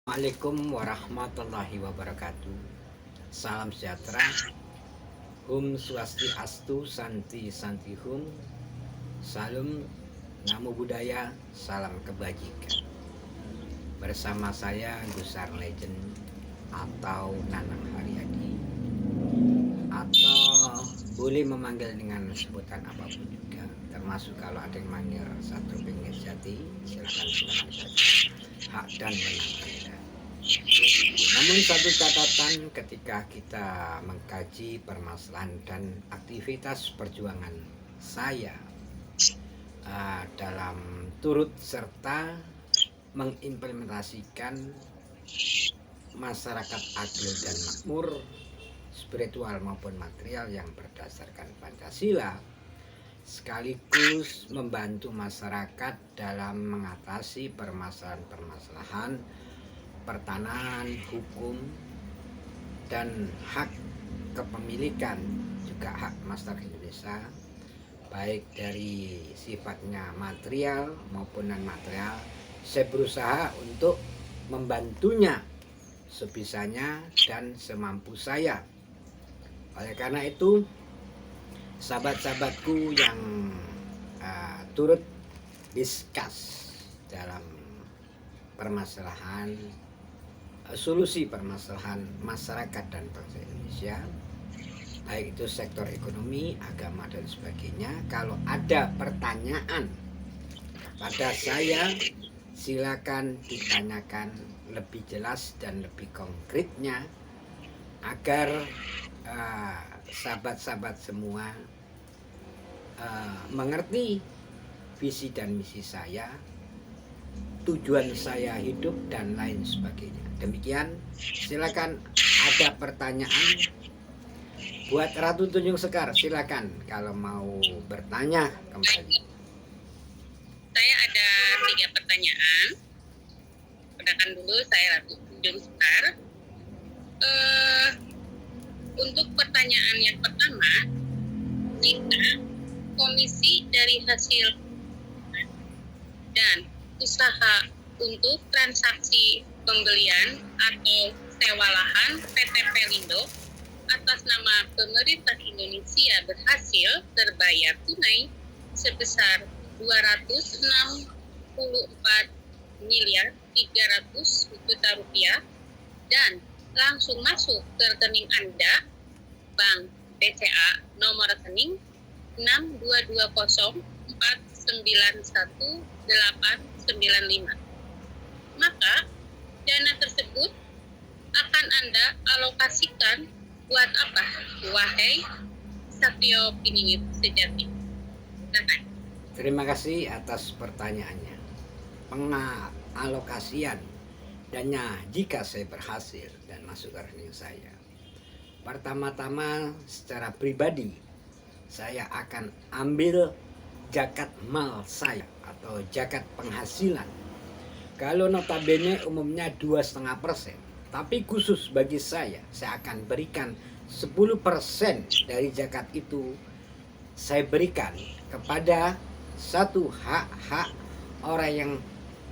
Assalamualaikum warahmatullahi wabarakatuh. Salam sejahtera. Hum Swastiastu Santi Santi Hum. Salam Namo Buddhaya. Salam kebajikan. Bersama saya Gusar Legend atau Nanang Haryadi, atau boleh memanggil dengan sebutan apapun juga, termasuk kalau ada yang manggil Satru Pinggir Jati, silakan saja. Hak dan menang Anda. Namun satu catatan ketika kita mengkaji permasalahan dan aktivitas perjuangan saya dalam turut serta mengimplementasikan masyarakat adil dan makmur, spiritual maupun material yang berdasarkan Pancasila, sekaligus membantu masyarakat dalam mengatasi permasalahan-permasalahan pertanahan, hukum, dan hak kepemilikan, juga hak masyarakat Indonesia, baik dari sifatnya material maupun non material. Saya berusaha untuk membantunya sebisanya dan semampu saya. Oleh karena itu, sahabat-sahabatku yang turut diskus dalam permasalahan solusi permasalahan masyarakat dan bangsa Indonesia, baik itu sektor ekonomi, agama, dan sebagainya. Kalau ada pertanyaan pada saya, silakan ditanyakan lebih jelas dan lebih konkretnya, agar sahabat-sahabat semua mengerti visi dan misi saya, tujuan saya hidup, dan lain sebagainya. Demikian, silakan ada pertanyaan buat Ratu Tunjung Sekar, silakan kalau mau bertanya kembali. Saya ada 3 pertanyaan. Perkenalkan dulu, saya Ratu Tunjung Sekar. Untuk pertanyaan yang pertama, jika komisi dari hasil dan usaha untuk transaksi pembelian atau sewa lahan PT Pelindo atas nama pemerintah Indonesia berhasil terbayar tunai sebesar 264.300.000.000 rupiah dan langsung masuk ke rekening Anda, Bank BCA, nomor rekening 62204911895. Maka dana tersebut akan Anda alokasikan buat apa, wahai Satrio Piningit sejati? Terima kasih atas pertanyaannya. Pengalokasian dana jika saya berhasil dan masuk ke rekening saya, pertama-tama secara pribadi saya akan ambil zakat mal saya atau zakat penghasilan. Kalau notabene umumnya 2,5%, tapi khusus bagi saya akan berikan 10% dari zakat itu. Saya berikan kepada satu hak-hak orang yang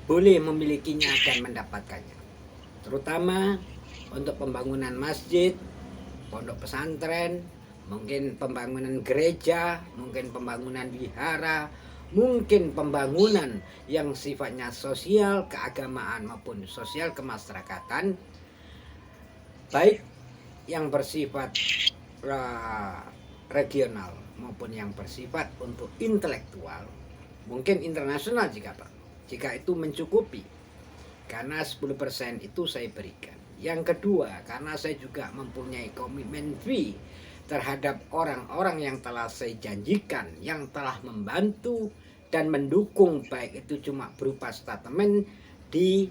boleh memilikinya dan mendapatkannya, terutama untuk pembangunan masjid, pondok pesantren, mungkin pembangunan gereja, mungkin pembangunan wihara, mungkin pembangunan yang sifatnya sosial keagamaan maupun sosial kemasyarakatan, baik yang bersifat regional maupun yang bersifat untuk intelektual, mungkin internasional jika itu mencukupi, karena 10% itu saya berikan. Yang kedua, karena saya juga mempunyai komitmen fee terhadap orang-orang yang telah saya janjikan, yang telah membantu dan mendukung, baik itu cuma berupa statement di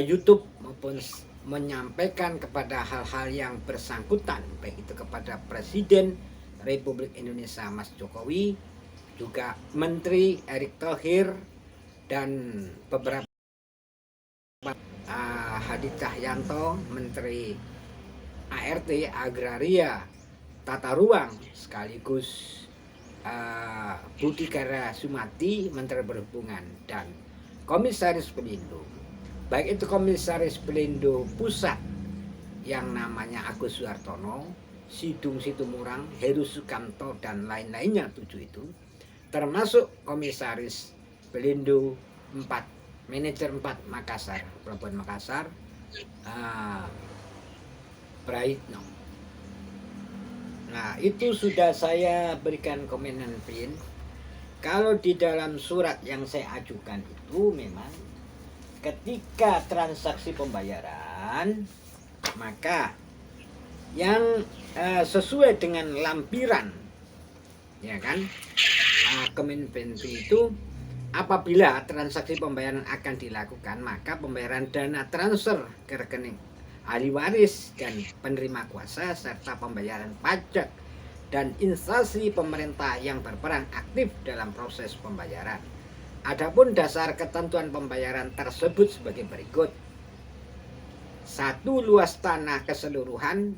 YouTube maupun menyampaikan kepada hal-hal yang bersangkutan, baik itu kepada Presiden Republik Indonesia Mas Jokowi, juga Menteri Erick Thohir, dan beberapa Hadi Cahyanto, Menteri ART Agraria Tata Ruang, sekaligus Budi Karya Sumadi, Menteri Perhubungan, dan Komisaris Pelindo, baik itu Komisaris Pelindo Pusat yang namanya Agus Suhartono, Sidung Situmorang, Heru Sukamto, dan lain-lainnya 7 itu, termasuk Komisaris Pelindo 4, Manajer 4 Makassar, Pelabuhan Makassar, Praitno. Nah, itu sudah saya berikan komenan print. Kalau di dalam surat yang saya ajukan itu memang ketika transaksi pembayaran, maka yang sesuai dengan lampiran, ya kan, Kemenpen itu apabila transaksi pembayaran akan dilakukan, maka pembayaran dana transfer ke rekening ahli waris dan penerima kuasa serta pembayaran pajak dan instansi pemerintah yang berperan aktif dalam proses pembayaran. Adapun dasar ketentuan pembayaran tersebut sebagai berikut. 1. Luas tanah keseluruhan.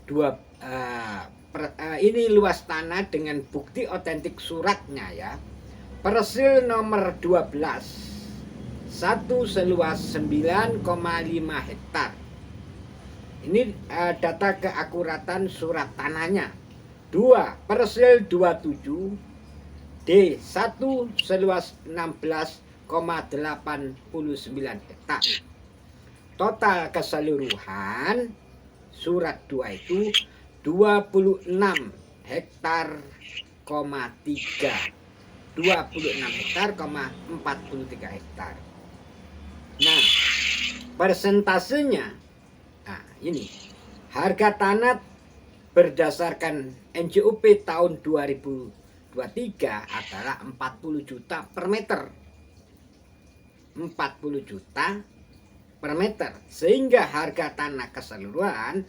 2. Ini luas tanah dengan bukti otentik suratnya ya. Persil nomor 12. 1 seluas 9,5 hektar. Ini data keakuratan surat tanahnya. 2. Persil 27 D1 seluas 16,89 hektar. Total keseluruhan surat 2 itu 26 hektar, 3. 26 hektar, 43 hektar. Nah, persentasenya, nah ini harga tanah berdasarkan NJOP tahun 2023 adalah 40 juta per meter. 40 juta per meter, sehingga harga tanah keseluruhan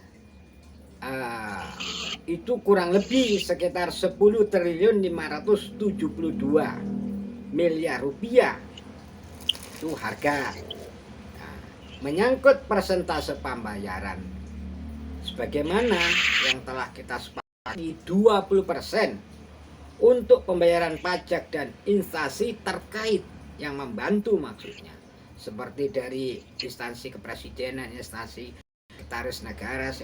itu kurang lebih sekitar 10.572 miliar rupiah itu harga. Menyangkut persentase pembayaran sebagaimana yang telah kita sepakati, 20% untuk pembayaran pajak dan instansi terkait yang membantu, maksudnya seperti dari instansi kepresidenan, instansi sekretaris negara,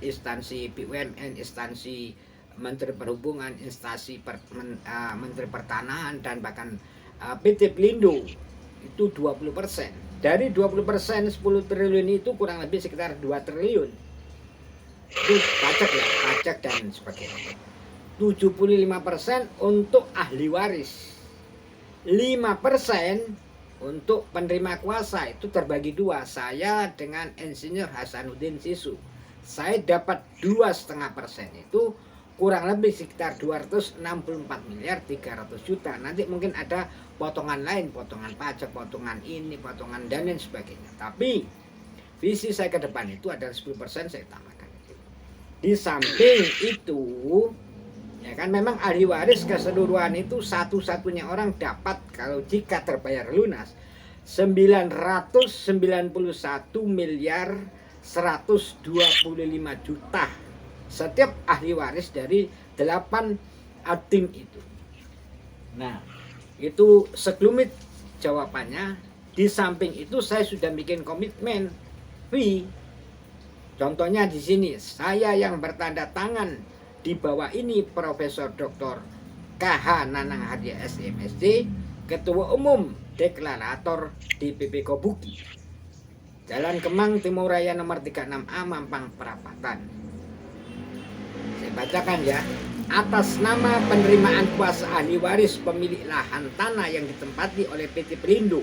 instansi BUMN, instansi Menteri Perhubungan, instansi Menteri Pertanahan, dan bahkan PT Pelindo itu 20%. Dari 20% 10 triliun itu kurang lebih sekitar 2 triliun. Itu pajak ya, pajak dan sebagainya. 75% untuk ahli waris. 5% untuk penerima kuasa, itu terbagi 2. Saya dengan Insinyur Hasanuddin Sisu. Saya dapat 2,5%, itu kurang lebih sekitar 264 miliar 300 juta. Nanti mungkin ada potongan lain, potongan pajak, potongan ini, potongan dan lain sebagainya. Tapi visi saya ke depan itu adalah 10% saya tambahkan. Di samping itu, ya kan, memang ahli waris keseluruhan itu satu-satunya orang dapat kalau jika terbayar lunas 991 miliar 125 juta setiap ahli waris dari 8 tim itu. Nah, itu sekelumit jawabannya. Di samping itu saya sudah bikin komitmen fee. Contohnya di sini saya yang bertanda tangan, di bawah ini Profesor Dr. KH Nanang Hardia SMSD, Ketua Umum Deklarator DPP Kobuki, Jalan Kemang Timur Raya nomor 36A, Mampang Perapatan. Saya bacakan ya. Atas nama penerimaan kuasa ahli waris pemilik lahan tanah yang ditempati oleh PT Pelindo,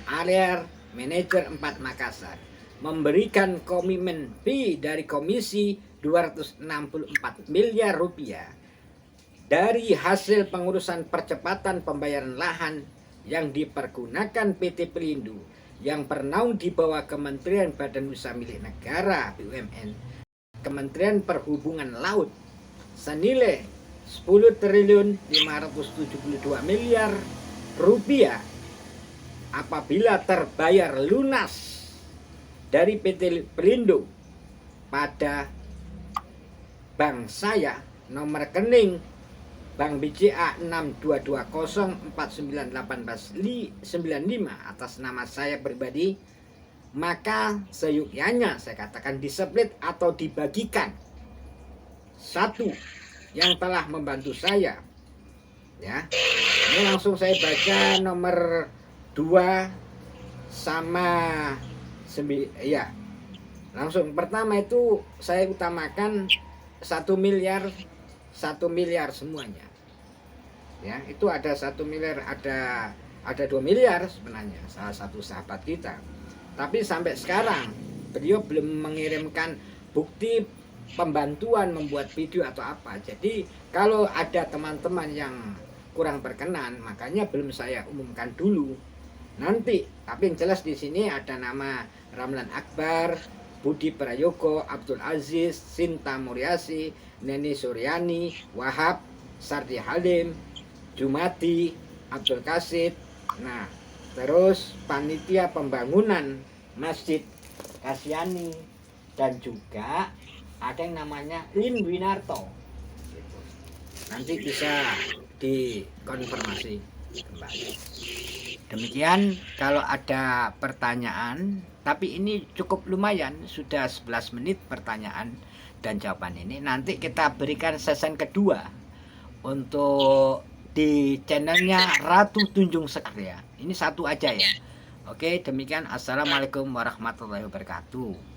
area Manajer 4 Makassar, memberikan komitmen fee dari komisi 264 miliar rupiah dari hasil pengurusan percepatan pembayaran lahan yang dipergunakan PT Pelindo yang bernaung di bawah Kementerian Badan Usaha Milik Negara BUMN, Kementerian Perhubungan Laut, senilai 10 triliun 572 miliar rupiah apabila terbayar lunas dari PT Pelindo pada bank saya nomor rekening Bank BCA 6220491895 atas nama saya pribadi, maka seyukyanya saya katakan diseplit atau dibagikan. Satu yang telah membantu saya, ya, ini langsung saya baca nomor 2 sama ya, langsung. Pertama itu saya utamakan 1 miliar semuanya, ya. Itu ada 1 miliar, ada 2 miliar sebenarnya, salah satu sahabat kita, tapi sampai sekarang beliau belum mengirimkan bukti pembantuan membuat video atau apa. Jadi kalau ada teman-teman yang kurang berkenan, makanya belum saya umumkan dulu nanti. Tapi yang jelas di sini ada nama Ramlan Akbar, Budi Prayogo, Abdul Aziz, Sinta Muryasi, Neni Suryani, Wahab, Sardi Halim, Jumati, Abdul Kasid. Nah, terus panitia pembangunan Masjid Kasyani, dan juga ada yang namanya Lin Winarto. Gitu. Nanti bisa dikonfirmasi kembali. Demikian, kalau ada pertanyaan, tapi ini cukup lumayan, sudah 11 menit pertanyaan dan jawaban ini. Nanti kita berikan season kedua untuk di channelnya Ratu Tunjung Seker, ya. Ini satu aja, ya. Oke, demikian. Assalamualaikum warahmatullahi wabarakatuh.